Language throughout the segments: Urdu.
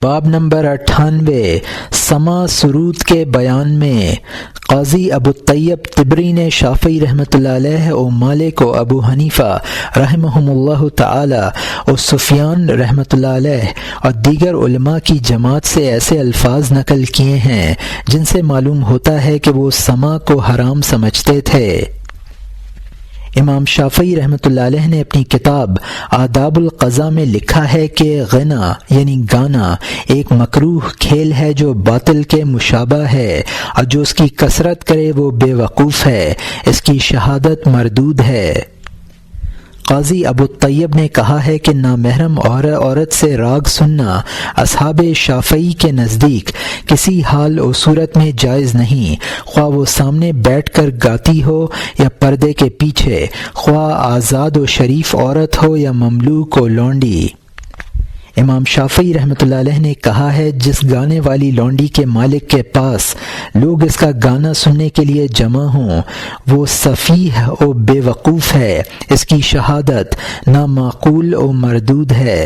باب نمبر 98 سما سرود کے بیان میں قاضی ابو الطیب طبری نے شافعی رحمۃ اللہ علیہ و مالک و ابو حنیفہ رحمہم اللہ تعالی اور سفیان رحمۃ اللہ علیہ اور دیگر علماء کی جماعت سے ایسے الفاظ نقل کیے ہیں جن سے معلوم ہوتا ہے کہ وہ سما کو حرام سمجھتے تھے۔ امام شافعی رحمۃ اللہ علیہ نے اپنی کتاب آداب القضاء میں لکھا ہے کہ غنا یعنی گانا ایک مکروہ کھیل ہے جو باطل کے مشابہ ہے، اور جو اس کی کثرت کرے وہ بے وقوف ہے، اس کی شہادت مردود ہے۔ قاضی ابو الطیب نے کہا ہے کہ نامحرم عورت سے راگ سننا اصحاب شافعی کے نزدیک کسی حال و صورت میں جائز نہیں، خواہ وہ سامنے بیٹھ کر گاتی ہو یا پردے کے پیچھے، خواہ آزاد و شریف عورت ہو یا مملوک و لونڈی۔ امام شافعی رحمۃ اللہ علیہ نے کہا ہے جس گانے والی لونڈی کے مالک کے پاس لوگ اس کا گانا سننے کے لیے جمع ہوں وہ سفیہ و بے وقوف ہے، اس کی شہادت نامعقول و مردود ہے۔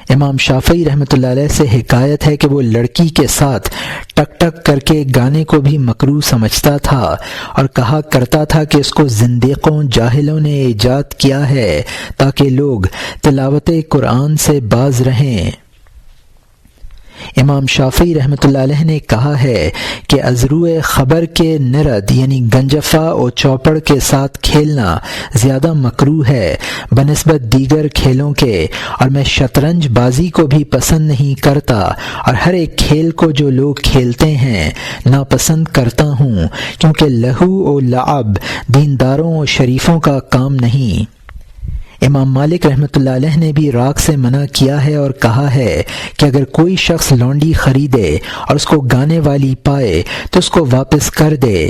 امام شافعی رحمۃ اللہ علیہ سے حکایت ہے کہ وہ لڑکی کے ساتھ ٹک ٹک کر کے گانے کو بھی مکروہ سمجھتا تھا اور کہا کرتا تھا کہ اس کو زندیقوں جاہلوں نے ایجاد کیا ہے تاکہ لوگ تلاوت قرآن سے باز رہیں۔ امام شافعی رحمۃ اللہ علیہ نے کہا ہے کہ ازروع خبر کے نرد یعنی گنجفہ اور چوپڑ کے ساتھ کھیلنا زیادہ مکروہ ہے بنسبت دیگر کھیلوں کے، اور میں شطرنج بازی کو بھی پسند نہیں کرتا اور ہر ایک کھیل کو جو لوگ کھیلتے ہیں ناپسند کرتا ہوں، کیونکہ لہو و لعب دینداروں و شریفوں کا کام نہیں۔ امام مالک رحمۃ اللہ علیہ نے بھی راگ سے منع کیا ہے اور کہا ہے کہ اگر کوئی شخص لونڈی خریدے اور اس کو گانے والی پائے تو اس کو واپس کر دے۔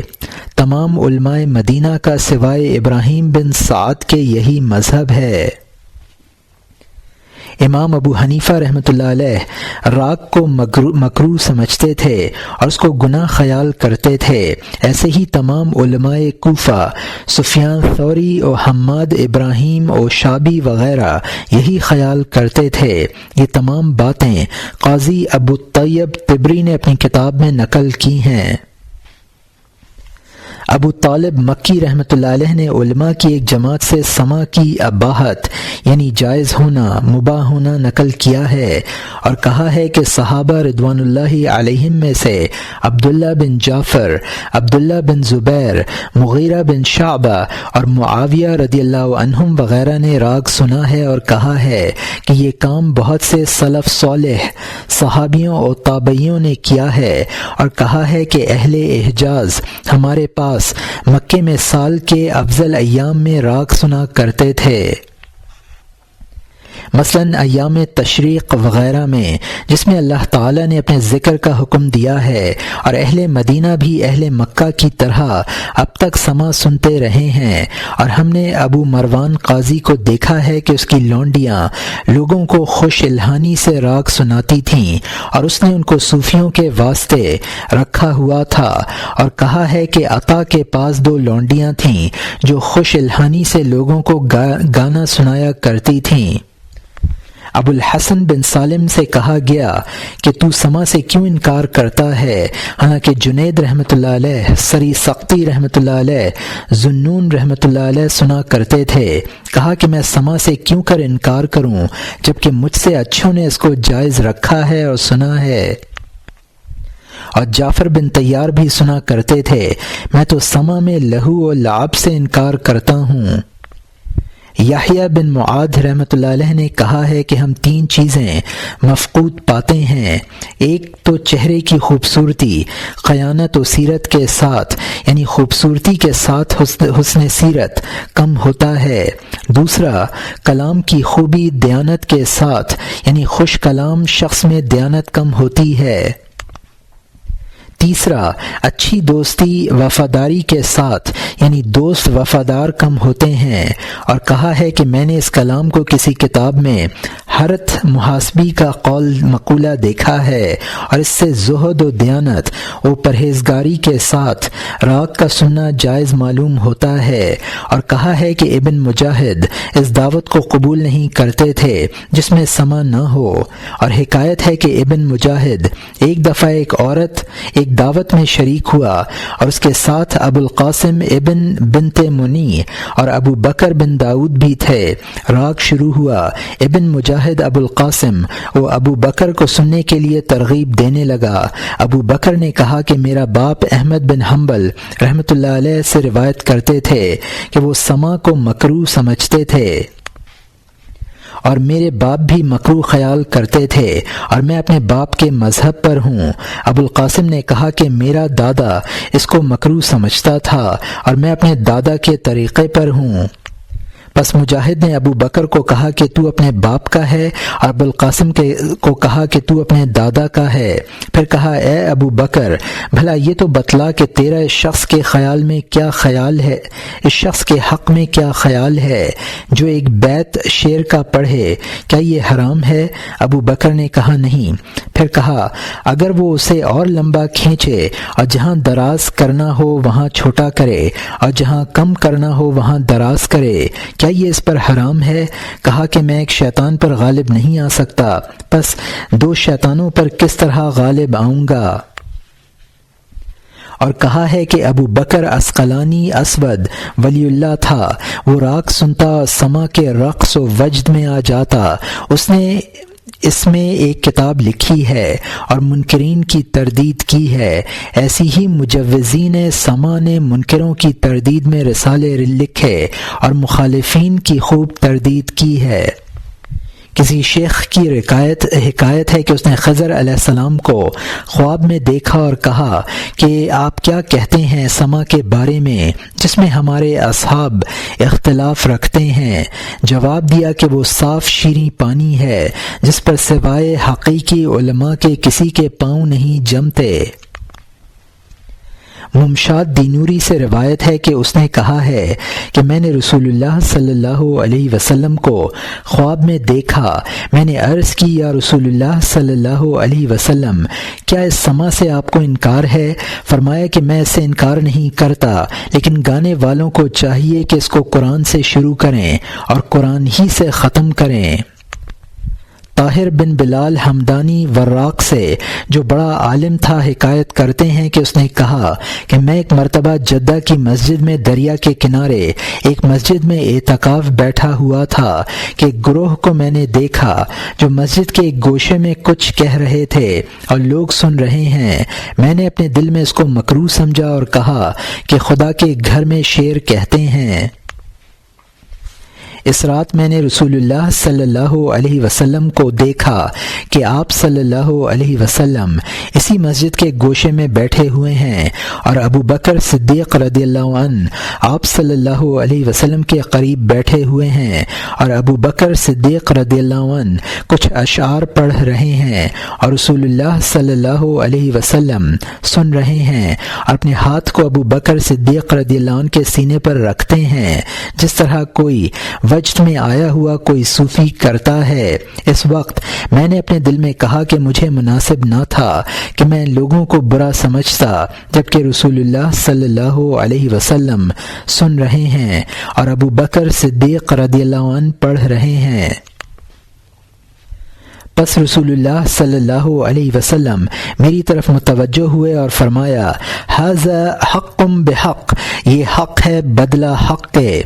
تمام علماء مدینہ کا سوائے ابراہیم بن سعد کے یہی مذہب ہے۔ امام ابو حنیفہ رحمۃ اللہ علیہ راگ کو مکروہ سمجھتے تھے اور اس کو گناہ خیال کرتے تھے، ایسے ہی تمام علماء کوفہ سفیان ثوری و حماد ابراہیم و شابی وغیرہ یہی خیال کرتے تھے۔ یہ تمام باتیں قاضی ابو الطیب طبری نے اپنی کتاب میں نقل کی ہیں۔ ابو طالب مکی رحمۃ اللہ علیہ نے علماء کی ایک جماعت سے سما کی اباحت یعنی جائز ہونا مباح ہونا نقل کیا ہے اور کہا ہے کہ صحابہ رضوان اللہ علیہم میں سے عبداللہ بن جعفر، عبداللہ بن زبیر، مغیرہ بن شعبہ اور معاویہ رضی اللہ عنہم وغیرہ نے راگ سنا ہے اور کہا ہے کہ یہ کام بہت سے سلف صالح صحابیوں اور تابعیوں نے کیا ہے، اور کہا ہے کہ اہل حجاز ہمارے پاس مکے میں سال کے افضل ایام میں راگ سنا کرتے تھے، مثلاً ایام تشریق وغیرہ میں، جس میں اللہ تعالیٰ نے اپنے ذکر کا حکم دیا ہے، اور اہل مدینہ بھی اہل مکہ کی طرح اب تک سما سنتے رہے ہیں۔ اور ہم نے ابو مروان قاضی کو دیکھا ہے کہ اس کی لونڈیاں لوگوں کو خوش الحانی سے راگ سناتی تھیں، اور اس نے ان کو صوفیوں کے واسطے رکھا ہوا تھا، اور کہا ہے کہ عطا کے پاس 2 لونڈیاں تھیں جو خوش الحانی سے لوگوں کو گانا سنایا کرتی تھیں۔ ابو الحسن بن سالم سے کہا گیا کہ تو سما سے کیوں انکار کرتا ہے، حالانکہ جنید رحمۃ اللہ علیہ، سری سقطی رحمۃ اللہ علیہ، ذنون رحمۃ اللہ علیہ سنا کرتے تھے۔ کہا کہ میں سما سے کیوں کر انکار کروں جبکہ مجھ سے اچھوں نے اس کو جائز رکھا ہے اور سنا ہے۔ اور جعفر بن طیار بھی سنا کرتے تھے، میں تو سما میں لہو و لعب سے انکار کرتا ہوں۔ یحییٰ بن معاذ رحمۃ اللہ علیہ نے کہا ہے کہ ہم 3 چیزیں مفقود پاتے ہیں، ایک تو چہرے کی خوبصورتی خیانت و سیرت کے ساتھ یعنی خوبصورتی کے ساتھ حسن سیرت کم ہوتا ہے، دوسرا کلام کی خوبی دیانت کے ساتھ یعنی خوش کلام شخص میں دیانت کم ہوتی ہے، تیسرا، اچھی دوستی وفاداری کے ساتھ، یعنی دوست وفادار کم ہوتے ہیں، اور کہا ہے کہ میں نے اس کلام کو کسی کتاب میں حرت محاسبی کا قول مقولہ دیکھا ہے، اور اس سے زہد و دیانت و پرہیزگاری کے ساتھ راگ کا سننا جائز معلوم ہوتا ہے، اور کہا ہے کہ ابن مجاہد اس دعوت کو قبول نہیں کرتے تھے جس میں سما نہ ہو، اور حکایت ہے کہ ابن مجاہد ایک دفعہ ایک عورت ایک دعوت میں شریک ہوا اور اس کے ساتھ ابو القاسم ابن بنت منی اور ابو بکر بن داؤد بھی تھے۔ راگ شروع ہوا، ابن مجاہد ابو القاسم و ابو بکر کو سننے کے لیے ترغیب دینے لگا۔ ابو بکر نے کہا کہ میرا باپ احمد بن حنبل رحمۃ اللہ علیہ سے روایت کرتے تھے کہ وہ سما کو مکروہ سمجھتے تھے اور میرے باپ بھی مکروہ خیال کرتے تھے، اور میں اپنے باپ کے مذہب پر ہوں۔ ابو القاسم نے کہا کہ میرا دادا اس کو مکروہ سمجھتا تھا اور میں اپنے دادا کے طریقے پر ہوں۔ پس مجاہد نے ابو بکر کو کہا کہ تو اپنے باپ کا ہے، اور ابو القاسم کو کہا کہ تو اپنے دادا کا ہے۔ پھر کہا اے ابو بکر، بھلا یہ تو بتلا کہ تیرا اس شخص کے خیال میں کیا خیال ہے، اس شخص کے حق میں کیا خیال ہے جو ایک بیت شعر کا پڑھے، کیا یہ حرام ہے؟ ابو بکر نے کہا نہیں۔ پھر کہا اگر وہ اسے اور لمبا کھینچے اور جہاں دراز کرنا ہو وہاں چھوٹا کرے اور جہاں کم کرنا ہو وہاں دراز کرے، کیا یہ اس پر حرام ہے؟ کہا کہ میں ایک شیطان پر غالب نہیں آ سکتا، پس دو شیطانوں پر کس طرح غالب آؤں گا؟ اور کہا ہے کہ ابو بکر عسقلانی اسود ولی اللہ تھا، وہ راگ سنتا سما کے رقص و وجد میں آ جاتا۔ اس نے اس میں ایک کتاب لکھی ہے اور منکرین کی تردید کی ہے۔ ایسی ہی مجوزین سما نے منکروں کی تردید میں رسالے لکھے اور مخالفین کی خوب تردید کی ہے۔ کسی شیخ کی حکایت ہے کہ اس نے خضر علیہ السلام کو خواب میں دیکھا اور کہا کہ آپ کیا کہتے ہیں سما کے بارے میں جس میں ہمارے اصحاب اختلاف رکھتے ہیں؟ جواب دیا کہ وہ صاف شیریں پانی ہے جس پر سوائے حقیقی علماء کے کسی کے پاؤں نہیں جمتے۔ ممشاد دینوری سے روایت ہے کہ اس نے کہا ہے کہ میں نے رسول اللہ صلی اللہ علیہ وسلم کو خواب میں دیکھا۔ میں نے عرض کی یا رسول اللہ صلی اللہ علیہ وسلم، کیا اس سما سے آپ کو انکار ہے؟ فرمایا کہ میں اس سے انکار نہیں کرتا، لیکن گانے والوں کو چاہیے کہ اس کو قرآن سے شروع کریں اور قرآن ہی سے ختم کریں۔ طاہر بن بلال ہمدانی وراق سے، جو بڑا عالم تھا، حکایت کرتے ہیں کہ اس نے کہا کہ میں ایک مرتبہ جدہ کی مسجد میں دریا کے کنارے ایک مسجد میں اعتکاف بیٹھا ہوا تھا کہ ایک گروہ کو میں نے دیکھا جو مسجد کے ایک گوشے میں کچھ کہہ رہے تھے اور لوگ سن رہے ہیں۔ میں نے اپنے دل میں اس کو مکروہ سمجھا اور کہا کہ خدا کے گھر میں شعر کہتے ہیں۔ اس رات میں نے رسول اللہ صلی اللہ علیہ وسلم کو دیکھا کہ آپ صلی اللہ علیہ وسلم اسی مسجد کے گوشے میں بیٹھے ہوئے ہیں اور ابو بکر صدیق رضی اللہ عنہ آپ صلی اللہ علیہ وسلم کے قریب بیٹھے ہوئے ہیں، اور ابو بکر صدیق رضی اللہ عنہ کچھ اشعار پڑھ رہے ہیں اور رسول اللہ صلی اللہ علیہ وسلم سن رہے ہیں، اور اپنے ہاتھ کو ابو بکر صدیق رضی اللہ عنہ کے سینے پر رکھتے ہیں جس طرح کوئی وجد میں آیا ہوا کوئی صوفی کرتا ہے۔ اس وقت میں نے اپنے دل میں کہا کہ مجھے مناسب نہ تھا کہ میں لوگوں کو برا سمجھتا جبکہ رسول اللہ صلی اللہ علیہ وسلم سن رہے ہیں اور ابو بکر صدیق رضی اللہ عنہ پڑھ رہے ہیں۔ پس رسول اللہ صلی اللہ علیہ وسلم میری طرف متوجہ ہوئے اور فرمایا ھذا حق بحق، یہ حق ہے بدلہ حق کے۔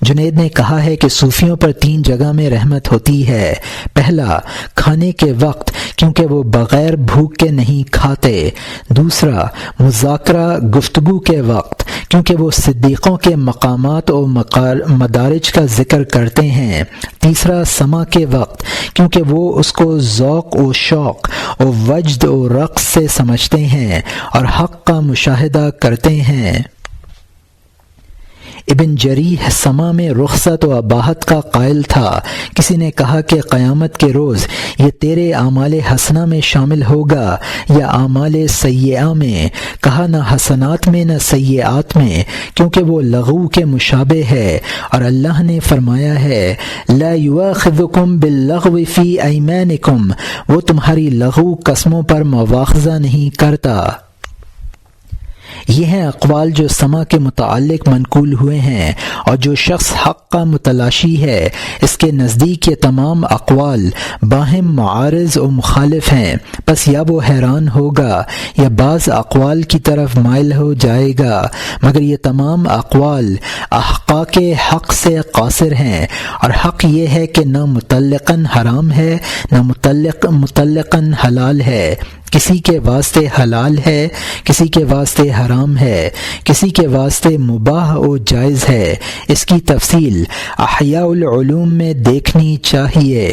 جنید نے کہا ہے کہ صوفیوں پر 3 جگہ میں رحمت ہوتی ہے۔ پہلا، کھانے کے وقت کیونکہ وہ بغیر بھوک کے نہیں کھاتے۔ دوسرا، مذاکرہ گفتگو کے وقت کیونکہ وہ صدیقوں کے مقامات و مدارج کا ذکر کرتے ہیں۔ تیسرا، سما کے وقت کیونکہ وہ اس کو ذوق و شوق و وجد و رقص سے سمجھتے ہیں اور حق کا مشاہدہ کرتے ہیں۔ ابن جریح سما میں رخصت و اباحت کا قائل تھا۔ کسی نے کہا کہ قیامت کے روز یہ تیرے اعمال حسنہ میں شامل ہوگا یا اعمال سیئہ میں؟ کہا نہ حسنات میں نہ سیئات میں، کیونکہ وہ لغو کے مشابہ ہے، اور اللہ نے فرمایا ہے لا یؤاخذکم باللغو فی ایمانکم، وہ تمہاری لغو قسموں پر مواخذہ نہیں کرتا۔ یہ ہیں اقوال جو سما کے متعلق منقول ہوئے ہیں، اور جو شخص حق کا متلاشی ہے اس کے نزدیک یہ تمام اقوال باہم معارض و مخالف ہیں، پس یا وہ حیران ہوگا یا بعض اقوال کی طرف مائل ہو جائے گا، مگر یہ تمام اقوال احقاق حق سے قاصر ہیں، اور حق یہ ہے کہ نہ مطلقاً حرام ہے نہ مطلقاً حلال ہے، کسی کے واسطے حلال ہے، کسی کے واسطے حرام ہے، کسی کے واسطے مباح و جائز ہے۔ اس کی تفصیل احیاء العلوم میں دیکھنی چاہیے۔